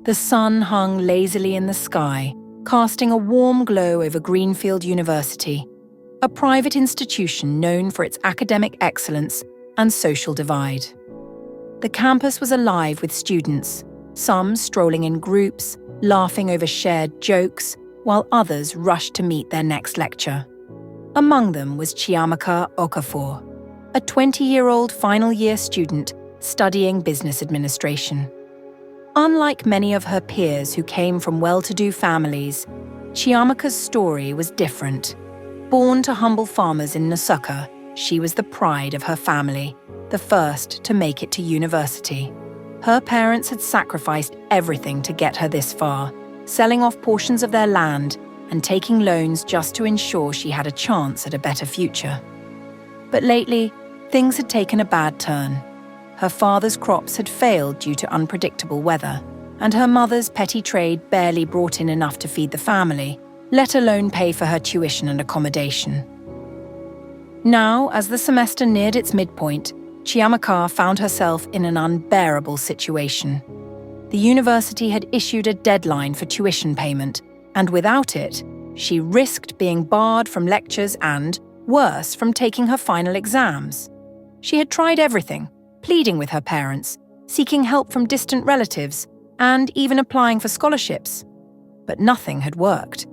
The sun hung lazily in the sky, casting a warm glow over Greenfield University, a private institution known for its academic excellence and social divide. The campus was alive with students, some strolling in groups, laughing over shared jokes, while others rushed to meet their next lecture. Among them was Chiamaka Okafor, a 20-year-old final-year student studying business administration. Unlike many of her peers who came from well-to-do families, Chiamaka's story was different. Born to humble farmers in Nsukka, she was the pride of her family, the first to make it to university. Her parents had sacrificed everything to get her this far, selling off portions of their land and taking loans just to ensure she had a chance at a better future. But lately, things had taken a bad turn. Her father's crops had failed due to unpredictable weather, and her mother's petty trade barely brought in enough to feed the family, let alone pay for her tuition and accommodation. Now, as the semester neared its midpoint, Chiamaka found herself in an unbearable situation. The university had issued a deadline for tuition payment, and without it, she risked being barred from lectures and, worse, from taking her final exams. She had tried everything, pleading with her parents, seeking help from distant relatives, and even applying for scholarships. But nothing had worked.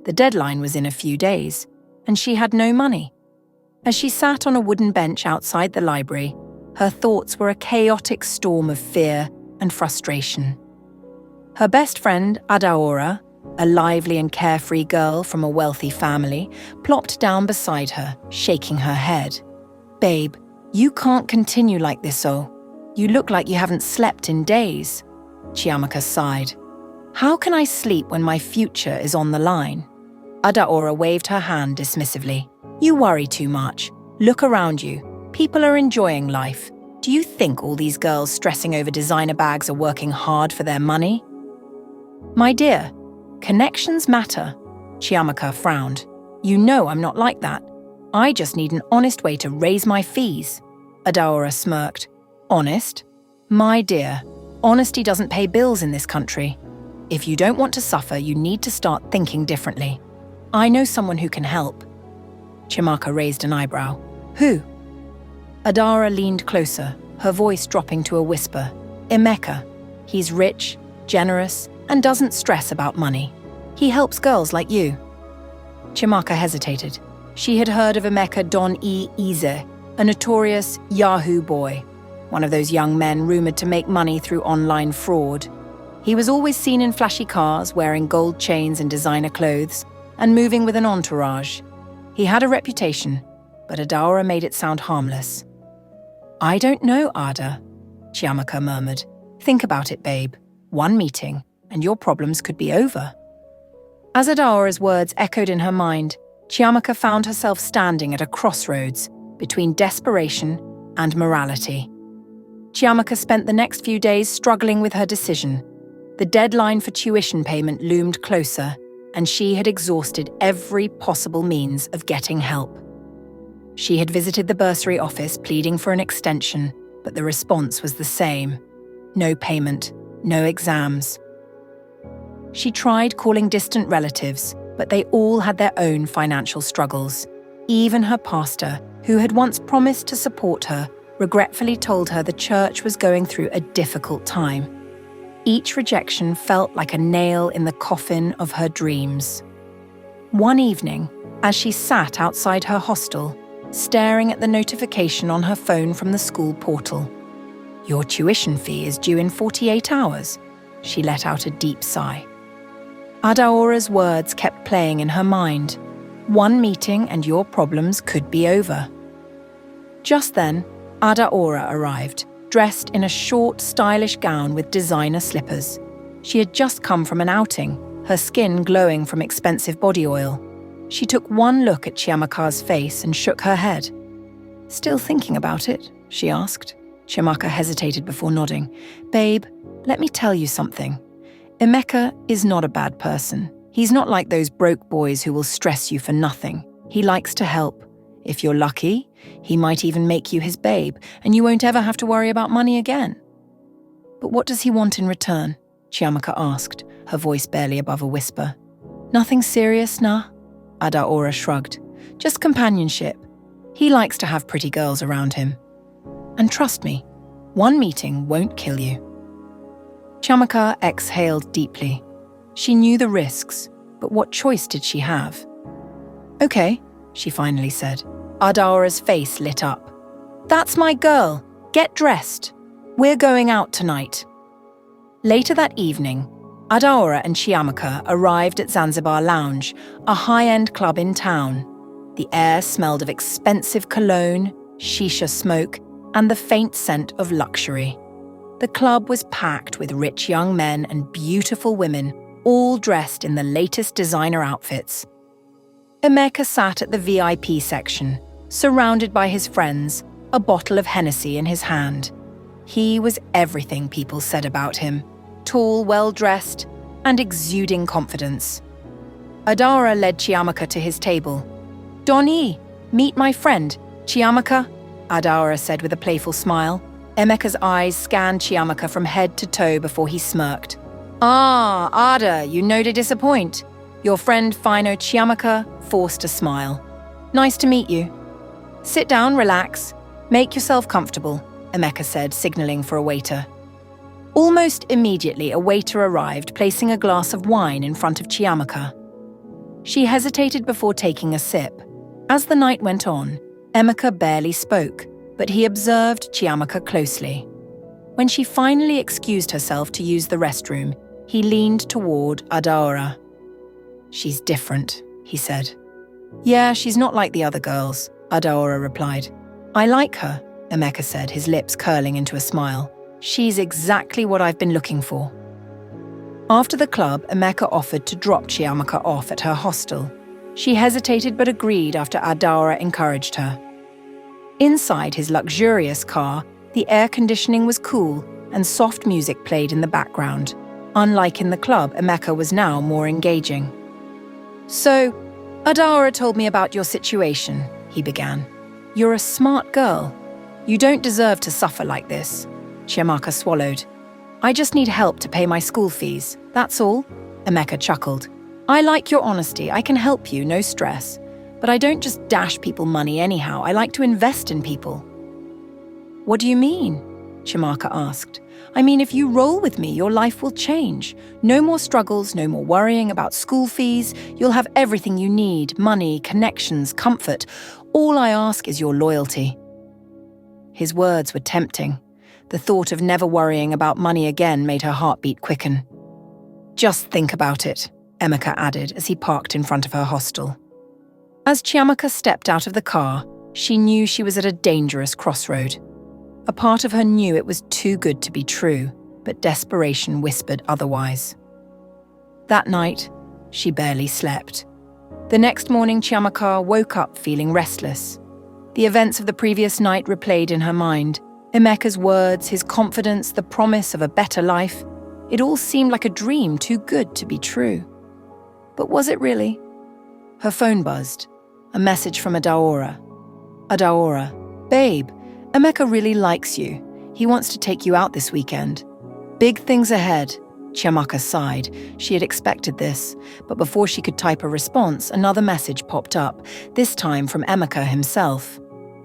The deadline was in a few days, and she had no money. As she sat on a wooden bench outside the library, her thoughts were a chaotic storm of fear and frustration. Her best friend, Adaora, a lively and carefree girl from a wealthy family, plopped down beside her, shaking her head. "Babe, you can't continue like this, oh. You look like you haven't slept in days." Chiamaka sighed. "How can I sleep when my future is on the line?" Adaora waved her hand dismissively. "You worry too much. Look around you. People are enjoying life. Do you think all these girls stressing over designer bags are working hard for their money?" "My dear, connections matter." Chiamaka frowned. "You know I'm not like that. I just need an honest way to raise my fees." Adaora smirked. "Honest? My dear, honesty doesn't pay bills in this country. If you don't want to suffer, you need to start thinking differently. I know someone who can help." Chiamaka raised an eyebrow. "Who?" Adaora leaned closer, her voice dropping to a whisper. "Emeka. He's rich, generous, and doesn't stress about money. He helps girls like you." Chiamaka hesitated. She had heard of Emeka Don E. Ize, a notorious Yahoo boy, one of those young men rumored to make money through online fraud. He was always seen in flashy cars, wearing gold chains and designer clothes, and moving with an entourage. He had a reputation, but Adaora made it sound harmless. "I don't know, Ada," Chiamaka murmured. "Think about it, babe. One meeting, and your problems could be over." As Adaora's words echoed in her mind, Chiamaka found herself standing at a crossroads between desperation and morality. Chiamaka spent the next few days struggling with her decision. The deadline for tuition payment loomed closer, and she had exhausted every possible means of getting help. She had visited the bursary office pleading for an extension, but the response was the same. No payment, no exams. She tried calling distant relatives, but they all had their own financial struggles. Even her pastor, who had once promised to support her, regretfully told her the church was going through a difficult time. Each rejection felt like a nail in the coffin of her dreams. One evening, as she sat outside her hostel, staring at the notification on her phone from the school portal, "Your tuition fee is due in 48 hours, she let out a deep sigh. Adaora's words kept playing in her mind. One meeting and your problems could be over. Just then, Adaora arrived, dressed in a short, stylish gown with designer slippers. She had just come from an outing, her skin glowing from expensive body oil. She took one look at Chiamaka's face and shook her head. "Still thinking about it?" she asked. Chiamaka hesitated before nodding. "Babe, let me tell you something. Emeka is not a bad person. He's not like those broke boys who will stress you for nothing. He likes to help. If you're lucky, he might even make you his babe, and you won't ever have to worry about money again. But what does he want in return? Chiamaka asked, her voice barely above a whisper. Nothing serious, nah? Adaora shrugged. Just companionship. He likes to have pretty girls around him. And trust me, one meeting won't kill you. Chiamaka exhaled deeply. She knew the risks, but what choice did she have? Okay, she finally said. Adaora's face lit up. That's my girl. Get dressed. We're going out tonight. Later that evening, Adaora and Chiamaka arrived at Zanzibar Lounge, a high-end club in town. The air smelled of expensive cologne, shisha smoke, and the faint scent of luxury. The club was packed with rich young men and beautiful women, all dressed in the latest designer outfits. Emeka sat at the VIP section, surrounded by his friends, a bottle of Hennessy in his hand. He was everything people said about him. Tall, well-dressed, and exuding confidence. Adaora led Chiamaka to his table. Donnie, meet my friend, Chiamaka, Adaora said with a playful smile. Emeka's eyes scanned Chiamaka from head to toe before he smirked. Ah, Ada, you know to disappoint. Your friend Fino Chiamaka forced a smile. Nice to meet you. Sit down, relax. Make yourself comfortable, Emeka said, signaling for a waiter. Almost immediately, a waiter arrived, placing a glass of wine in front of Chiamaka. She hesitated before taking a sip. As the night went on, Emeka barely spoke, but he observed Chiamaka closely. When she finally excused herself to use the restroom, he leaned toward Adaora. She's different, he said. Yeah, she's not like the other girls, Adaora replied. I like her, Emeka said, his lips curling into a smile. She's exactly what I've been looking for. After the club, Emeka offered to drop Chiamaka off at her hostel. She hesitated but agreed after Adaora encouraged her. Inside his luxurious car, the air conditioning was cool and soft music played in the background. Unlike in the club, Emeka was now more engaging. So, Adaora told me about your situation, he began. You're a smart girl. You don't deserve to suffer like this. Chiamaka swallowed. I just need help to pay my school fees, that's all, Emeka chuckled. I like your honesty, I can help you, no stress. But I don't just dash people money anyhow, I like to invest in people. What do you mean? Chiamaka asked. I mean, if you roll with me, your life will change. No more struggles, no more worrying about school fees. You'll have everything you need, money, connections, comfort. All I ask is your loyalty. His words were tempting. The thought of never worrying about money again made her heartbeat quicken. Just think about it, Emeka added as he parked in front of her hostel. As Chiamaka stepped out of the car, she knew she was at a dangerous crossroad. A part of her knew it was too good to be true, but desperation whispered otherwise. That night, she barely slept. The next morning, Chiamaka woke up feeling restless. The events of the previous night replayed in her mind. Emeka's words, his confidence, the promise of a better life. It all seemed like a dream too good to be true. But was it really? Her phone buzzed. A message from Adaora. Adaora, babe, Emeka really likes you. He wants to take you out this weekend. Big things ahead, Chiamaka sighed. She had expected this, but before she could type a response, another message popped up, this time from Emeka himself.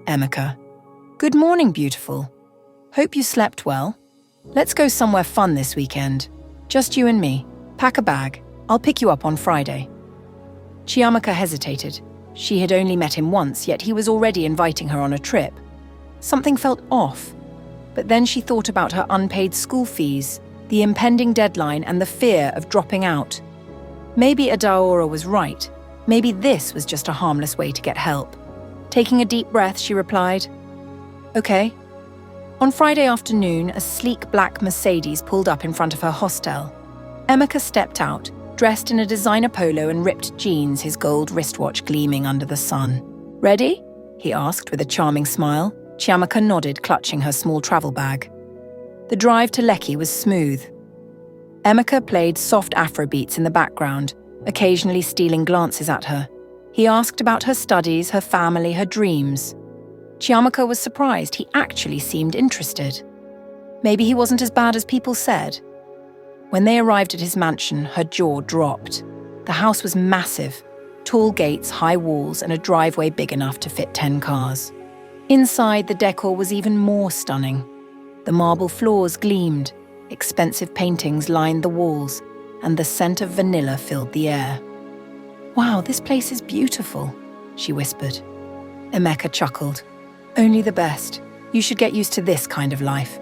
Emeka. Good morning, beautiful. Hope you slept well. Let's go somewhere fun this weekend. Just you and me. Pack a bag. I'll pick you up on Friday. Chiamaka hesitated. She had only met him once, yet he was already inviting her on a trip. Something felt off. But then she thought about her unpaid school fees, the impending deadline and the fear of dropping out. Maybe Adaora was right. Maybe this was just a harmless way to get help. Taking a deep breath, she replied, Okay. On Friday afternoon, a sleek black Mercedes pulled up in front of her hostel. Emeka stepped out, dressed in a designer polo and ripped jeans, his gold wristwatch gleaming under the sun. Ready? He asked with a charming smile. Chiamaka nodded, clutching her small travel bag. The drive to Lekki was smooth. Emeka played soft Afrobeats in the background, occasionally stealing glances at her. He asked about her studies, her family, her dreams. Chiamaka was surprised. He actually seemed interested. Maybe he wasn't as bad as people said. When they arrived at his mansion, her jaw dropped. The house was massive, tall gates, high walls, and a driveway big enough to fit 10 cars. Inside, the decor was even more stunning. The marble floors gleamed, expensive paintings lined the walls, and the scent of vanilla filled the air. "Wow, this place is beautiful," she whispered. Emeka chuckled. "Only the best. You should get used to this kind of life."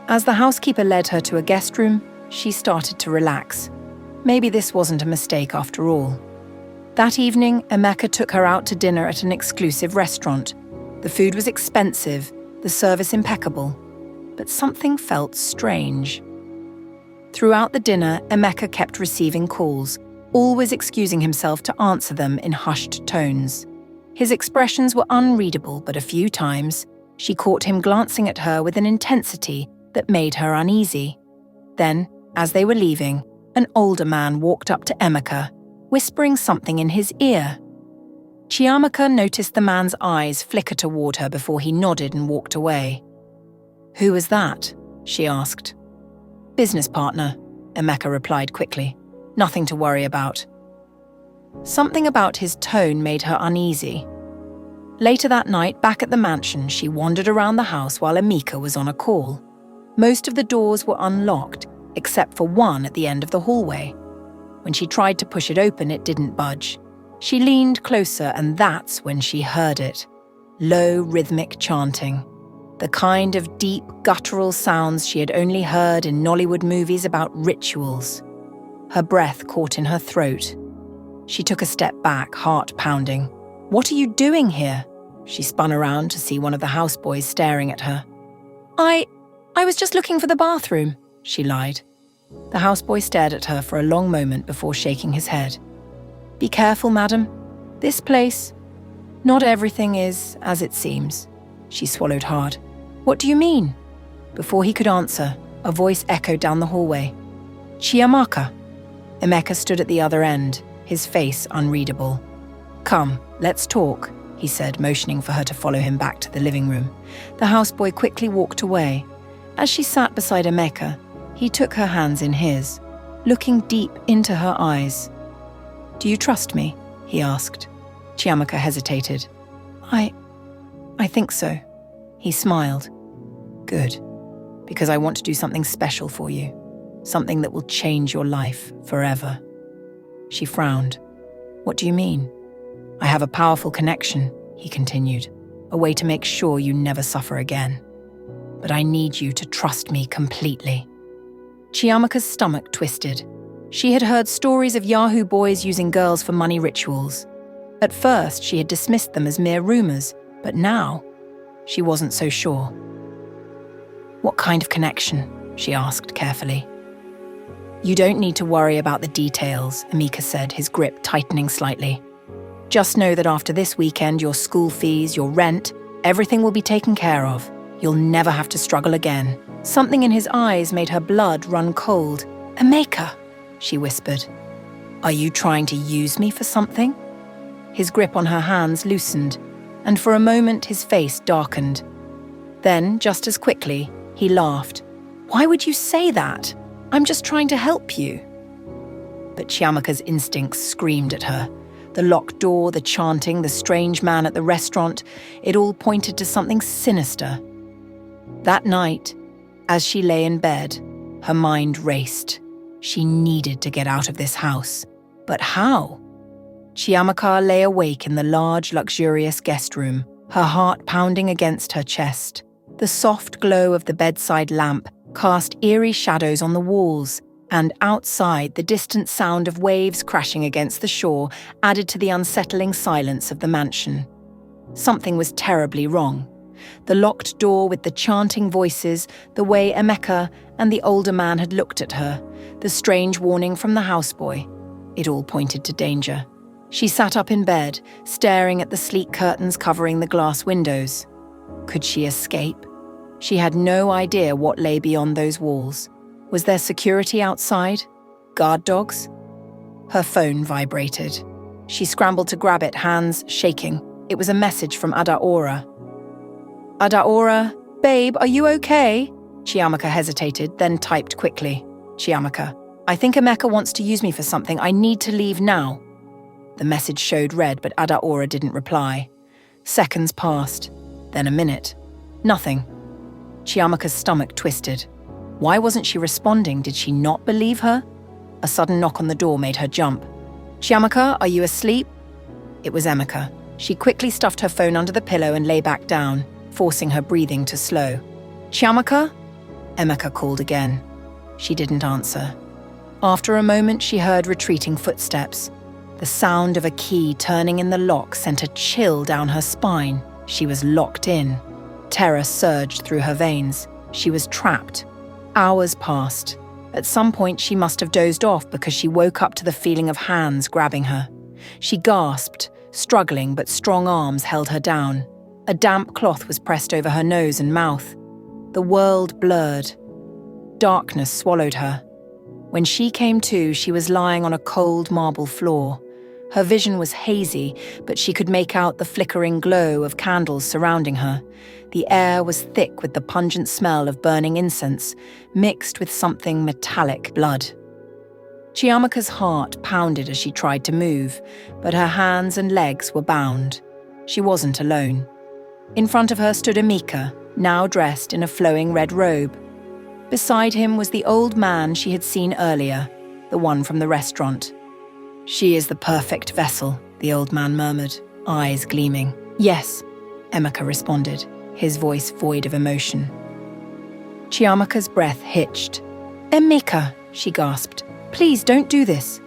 As the housekeeper led her to a guest room, she started to relax. Maybe this wasn't a mistake after all. That evening, Emeka took her out to dinner at an exclusive restaurant. The food was expensive, the service impeccable, but something felt strange. Throughout the dinner, Emeka kept receiving calls, always excusing himself to answer them in hushed tones. His expressions were unreadable, but a few times, she caught him glancing at her with an intensity that made her uneasy. Then, as they were leaving, an older man walked up to Emeka, whispering something in his ear. Chiamaka noticed the man's eyes flicker toward her before he nodded and walked away. "Who was that?" she asked. "Business partner," Emeka replied quickly. "Nothing to worry about." Something about his tone made her uneasy. Later that night, back at the mansion, she wandered around the house while Emeka was on a call. Most of the doors were unlocked, except for one at the end of the hallway. When she tried to push it open, it didn't budge. She leaned closer, and that's when she heard it. Low, rhythmic chanting. The kind of deep, guttural sounds she had only heard in Nollywood movies about rituals. Her breath caught in her throat. She took a step back, heart pounding. "What are you doing here?" She spun around to see one of the houseboys staring at her. I was just looking for the bathroom," she lied. The houseboy stared at her for a long moment before shaking his head. "Be careful, madam. This place... Not everything is as it seems." She swallowed hard. "What do you mean?" Before he could answer, a voice echoed down the hallway. "Chiamaka." Emeka stood at the other end, his face unreadable. "Come, let's talk," he said, motioning for her to follow him back to the living room. The houseboy quickly walked away. As she sat beside Emeka, he took her hands in his, looking deep into her eyes. "Do you trust me?" he asked. Chiamaka hesitated. I think so." He smiled. "Good, because I want to do something special for you, something that will change your life forever." She frowned. "What do you mean?" "I have a powerful connection," he continued, "a way to make sure you never suffer again. But I need you to trust me completely." Chiamaka's stomach twisted. She had heard stories of Yahoo boys using girls for money rituals. At first, she had dismissed them as mere rumors, but now, she wasn't so sure. "What kind of connection?" she asked carefully. "You don't need to worry about the details," Emeka said, his grip tightening slightly. "Just know that after this weekend, your school fees, your rent, everything will be taken care of. You'll never have to struggle again." Something in his eyes made her blood run cold. "Emeka," she whispered. "Are you trying to use me for something?" His grip on her hands loosened, and for a moment his face darkened. Then, just as quickly, he laughed. "Why would you say that? I'm just trying to help you." But Chiamaka's instincts screamed at her. The locked door, the chanting, the strange man at the restaurant, it all pointed to something sinister. That night, as she lay in bed, her mind raced. She needed to get out of this house. But how? Chiamaka lay awake in the large, luxurious guest room, her heart pounding against her chest. The soft glow of the bedside lamp cast eerie shadows on the walls, and outside, the distant sound of waves crashing against the shore added to the unsettling silence of the mansion. Something was terribly wrong. The locked door with the chanting voices, the way Emeka and the older man had looked at her, the strange warning from the houseboy, it all pointed to danger. She sat up in bed, staring at the sleek curtains covering the glass windows. Could she escape? She had no idea what lay beyond those walls. Was there security outside? Guard dogs? Her phone vibrated. She scrambled to grab it, hands shaking. It was a message from Adaora. "Adaora, babe, are you okay?" Chiamaka hesitated, then typed quickly. Chiamaka. I think Emeka wants to use me for something. I need to leave now. The message showed red, but Adaora didn't reply. Seconds passed, then a minute. Nothing. Chiamaka's stomach twisted. Why wasn't she responding? Did she not believe her? A sudden knock on the door made her jump. Chiamaka, are you asleep? It was Emeka. She quickly stuffed her phone under the pillow and lay back down, forcing her breathing to slow. Chiamaka? Emeka called again. She didn't answer. After a moment, she heard retreating footsteps. The sound of a key turning in the lock sent a chill down her spine. She was locked in. Terror surged through her veins. She was trapped. Hours passed. At some point, she must have dozed off because she woke up to the feeling of hands grabbing her. She gasped, struggling, but strong arms held her down. A damp cloth was pressed over her nose and mouth. The world blurred. Darkness swallowed her. When she came to, she was lying on a cold marble floor. Her vision was hazy, but she could make out the flickering glow of candles surrounding her. The air was thick with the pungent smell of burning incense, mixed with something metallic blood. Chiamaka's heart pounded as she tried to move, but her hands and legs were bound. She wasn't alone. In front of her stood Emeka, now dressed in a flowing red robe. Beside him was the old man she had seen earlier, the one from the restaurant. She is the perfect vessel, the old man murmured, eyes gleaming. Yes, Emeka responded, his voice void of emotion. Chiamaka's breath hitched. Emeka, she gasped. Please don't do this.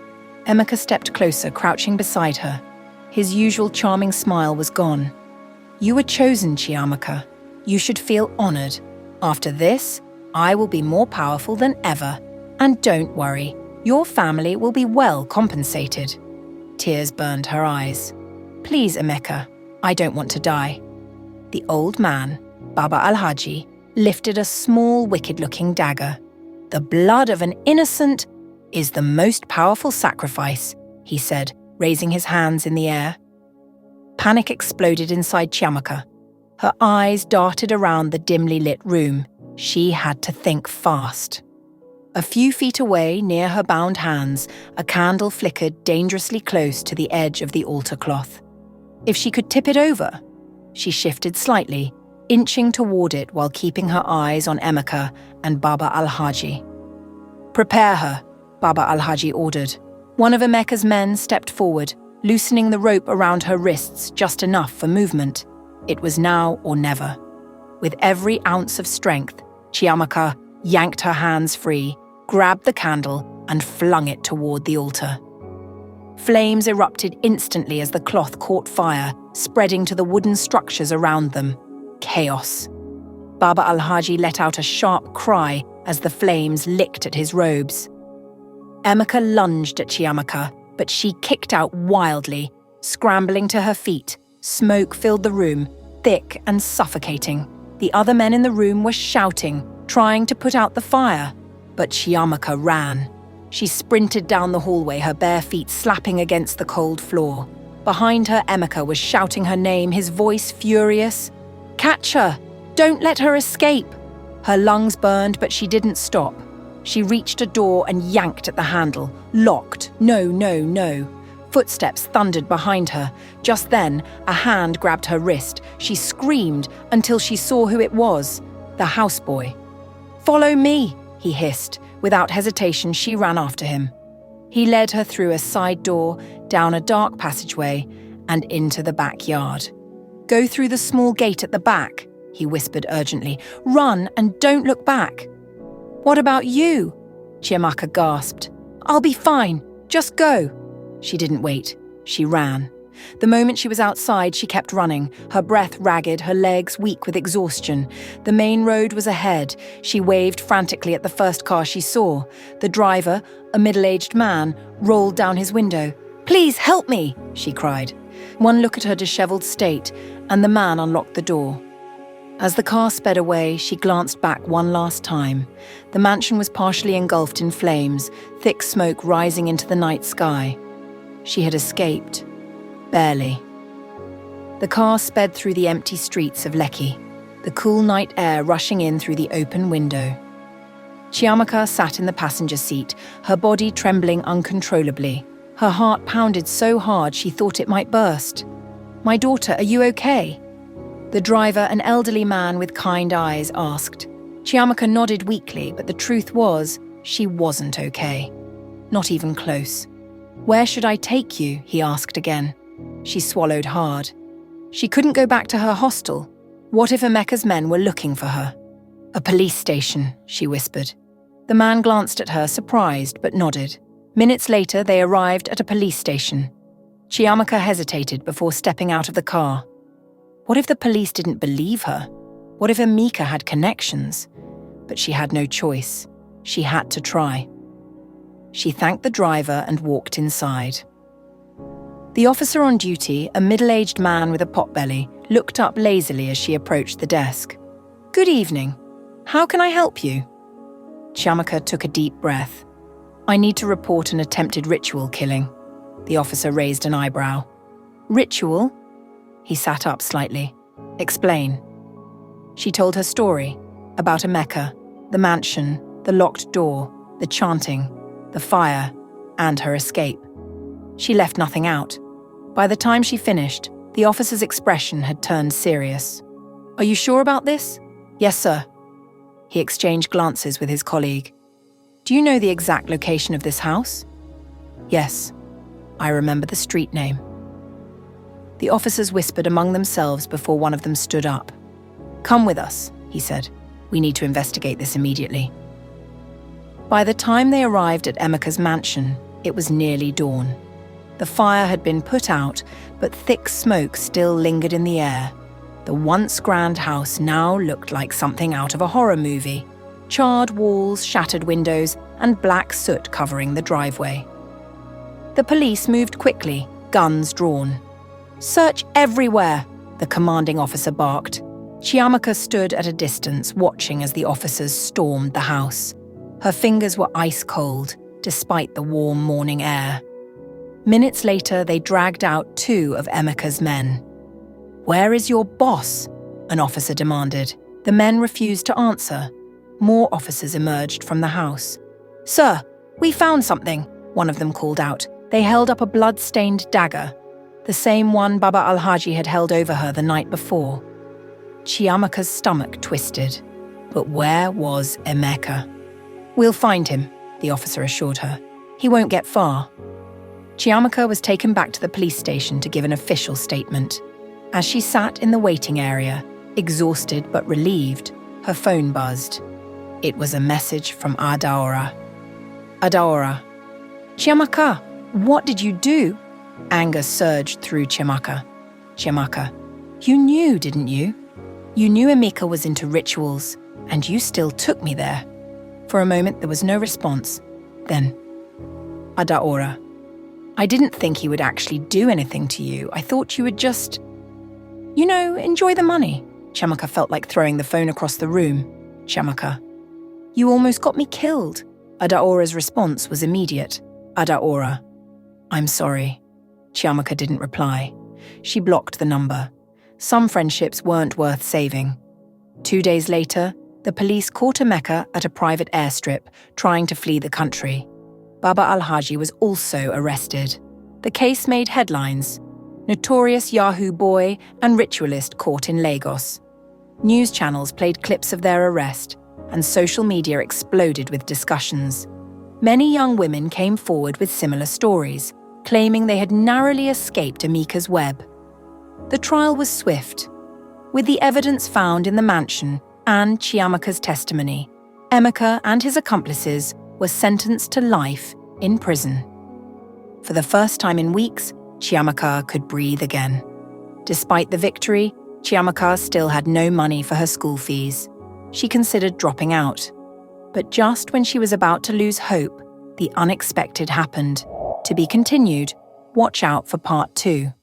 Emeka stepped closer, crouching beside her. His usual charming smile was gone. You were chosen, Chiamaka. You should feel honored. After this, I will be more powerful than ever. And don't worry. Your family will be well compensated. Tears burned her eyes. Please, Emeka, I don't want to die. The old man, Baba Alhaji, lifted a small, wicked-looking dagger. The blood of an innocent is the most powerful sacrifice, he said, raising his hands in the air. Panic exploded inside Chiamaka. Her eyes darted around the dimly lit room. She had to think fast. A few feet away, near her bound hands, a candle flickered dangerously close to the edge of the altar cloth. If she could tip it over, she shifted slightly, inching toward it while keeping her eyes on Emeka and Baba Alhaji. Prepare her, Baba Alhaji ordered. One of Emeka's men stepped forward, loosening the rope around her wrists just enough for movement. It was now or never. With every ounce of strength, Chiamaka yanked her hands free, grabbed the candle, and flung it toward the altar. Flames erupted instantly as the cloth caught fire, spreading to the wooden structures around them. Chaos. Baba Alhaji let out a sharp cry as the flames licked at his robes. Emeka lunged at Chiamaka, but she kicked out wildly. Scrambling to her feet, smoke filled the room, thick and suffocating. The other men in the room were shouting, trying to put out the fire, but Chiamaka ran. She sprinted down the hallway, her bare feet slapping against the cold floor. Behind her, Emeka was shouting her name, his voice furious. Catch her! Don't let her escape! Her lungs burned, but she didn't stop. She reached a door and yanked at the handle. Locked. No, no, no. Footsteps thundered behind her. Just then, a hand grabbed her wrist. She screamed until she saw who it was, the houseboy. Follow me, he hissed. Without hesitation, she ran after him. He led her through a side door, down a dark passageway, and into the backyard. Go through the small gate at the back, he whispered urgently. Run and don't look back. What about you? Chiamaka gasped. I'll be fine. Just go. She didn't wait. She ran. The moment she was outside, she kept running, her breath ragged, her legs weak with exhaustion. The main road was ahead. She waved frantically at the first car she saw. The driver, a middle-aged man, rolled down his window. Please help me, she cried. One look at her disheveled state, and the man unlocked the door. As the car sped away, she glanced back one last time. The mansion was partially engulfed in flames, thick smoke rising into the night sky. She had escaped. Barely. The car sped through the empty streets of Lekki, the cool night air rushing in through the open window. Chiamaka sat in the passenger seat, her body trembling uncontrollably. Her heart pounded so hard she thought it might burst. "My daughter, are you okay?" The driver, an elderly man with kind eyes, asked. Chiamaka nodded weakly, but the truth was, she wasn't okay. Not even close. "Where should I take you?" he asked again. She swallowed hard. She couldn't go back to her hostel. What if Emeka's men were looking for her? "A police station," she whispered. The man glanced at her, surprised, but nodded. Minutes later, they arrived at a police station. Chiamaka hesitated before stepping out of the car. What if the police didn't believe her? What if Emeka had connections? But she had no choice. She had to try. She thanked the driver and walked inside. The officer on duty, a middle-aged man with a potbelly, looked up lazily as she approached the desk. "Good evening. How can I help you?" Chiamaka took a deep breath. "I need to report an attempted ritual killing." The officer raised an eyebrow. "Ritual?" He sat up slightly. "Explain." She told her story about Emeka, the mansion, the locked door, the chanting, the fire, and her escape. She left nothing out. By the time she finished, the officer's expression had turned serious. "Are you sure about this?" "Yes, sir." He exchanged glances with his colleague. "Do you know the exact location of this house?" "Yes. I remember the street name." The officers whispered among themselves before one of them stood up. "Come with us," he said. "We need to investigate this immediately." By the time they arrived at Emeka's mansion, it was nearly dawn. The fire had been put out, but thick smoke still lingered in the air. The once grand house now looked like something out of a horror movie. Charred walls, shattered windows, and black soot covering the driveway. The police moved quickly, guns drawn. "Search everywhere," the commanding officer barked. Chiamaka stood at a distance, watching as the officers stormed the house. Her fingers were ice cold, despite the warm morning air. Minutes later, they dragged out 2 of Emeka's men. "Where is your boss?" an officer demanded. The men refused to answer. More officers emerged from the house. "Sir, we found something," one of them called out. They held up a blood-stained dagger, the same one Baba Al-Haji had held over her the night before. Chiamaka's stomach twisted. But where was Emeka? "We'll find him," the officer assured her. "He won't get far." Chiamaka was taken back to the police station to give an official statement. As she sat in the waiting area, exhausted but relieved, her phone buzzed. It was a message from Adaora. "Adaora. Chiamaka, what did you do?" Anger surged through Chiamaka. "Chiamaka, you knew, didn't you? You knew Emeka was into rituals, and you still took me there." For a moment, there was no response. Then, "Adaora. I didn't think he would actually do anything to you. I thought you would just, enjoy the money." Chiamaka felt like throwing the phone across the room. "Chiamaka, you almost got me killed." Adaora's response was immediate. "Adaora, I'm sorry." Chiamaka didn't reply. She blocked the number. Some friendships weren't worth saving. 2 days later, the police caught Emeka at a private airstrip, trying to flee the country. Baba Al-Haji was also arrested. The case made headlines. Notorious Yahoo boy and ritualist caught in Lagos. News channels played clips of their arrest, and social media exploded with discussions. Many young women came forward with similar stories, claiming they had narrowly escaped Emeka's web. The trial was swift. With the evidence found in the mansion and Chiamaka's testimony, Emeka and his accomplices were sentenced to life in prison. For the first time in weeks, Chiamaka could breathe again. Despite the victory, Chiamaka still had no money for her school fees. She considered dropping out. But just when she was about to lose hope, the unexpected happened. To be continued, watch out for part 2.